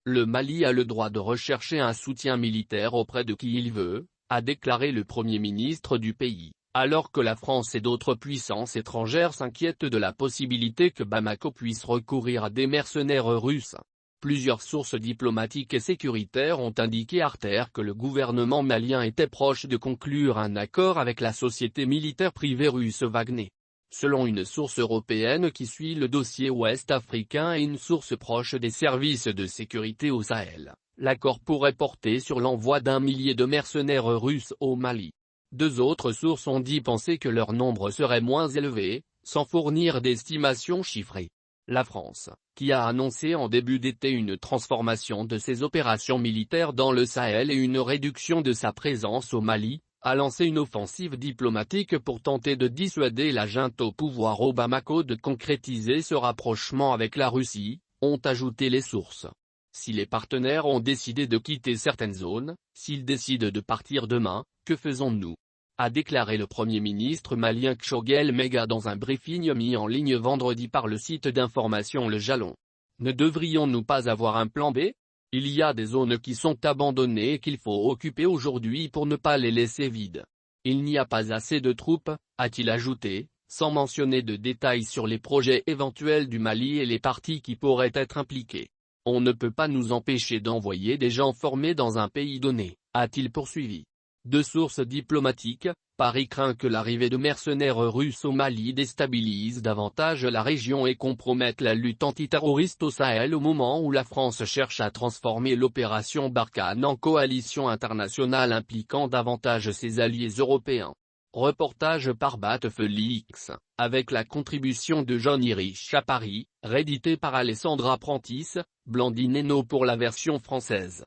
Le Mali a le droit de rechercher un soutien militaire auprès de qui il veut, a déclaré le Premier ministre du pays, alors que la France et d'autres puissances étrangères s'inquiètent de la possibilité que Bamako puisse recourir à des mercenaires russes. Plusieurs sources diplomatiques et sécuritaires ont indiqué à Reuters que le gouvernement malien était proche de conclure un accord avec la société militaire privée russe Wagner. Selon une source européenne qui suit le dossier ouest-africain et une source proche des services de sécurité au Sahel, l'accord pourrait porter sur l'envoi d'1 millier de mercenaires russes au Mali. Deux autres sources ont dit penser que leur nombre serait moins élevé, sans fournir d'estimations chiffrées. La France, qui a annoncé en début d'été une transformation de ses opérations militaires dans le Sahel et une réduction de sa présence au Mali, a lancé une offensive diplomatique pour tenter de dissuader la junte au pouvoir au Bamako de concrétiser ce rapprochement avec la Russie, ont ajouté les sources. Si les partenaires ont décidé de quitter certaines zones, s'ils décident de partir demain, que faisons-nous ? A déclaré le Premier ministre malien Choguel Maïga dans un briefing mis en ligne vendredi par le site d'information Le Jalon. Ne devrions-nous pas avoir un plan B ? Il y a des zones qui sont abandonnées et qu'il faut occuper aujourd'hui pour ne pas les laisser vides. Il n'y a pas assez de troupes, a-t-il ajouté, sans mentionner de détails sur les projets éventuels du Mali et les parties qui pourraient être impliquées. On ne peut pas nous empêcher d'envoyer des gens formés dans un pays donné, a-t-il poursuivi. De sources diplomatiques, Paris craint que l'arrivée de mercenaires russes au Mali déstabilise davantage la région et compromette la lutte antiterroriste au Sahel au moment où la France cherche à transformer l'opération Barkhane en coalition internationale impliquant davantage ses alliés européens. Reportage par Batefelix, avec la contribution de John Irish à Paris, réédité par Alessandra Prentice, Blandine Henault pour la version française.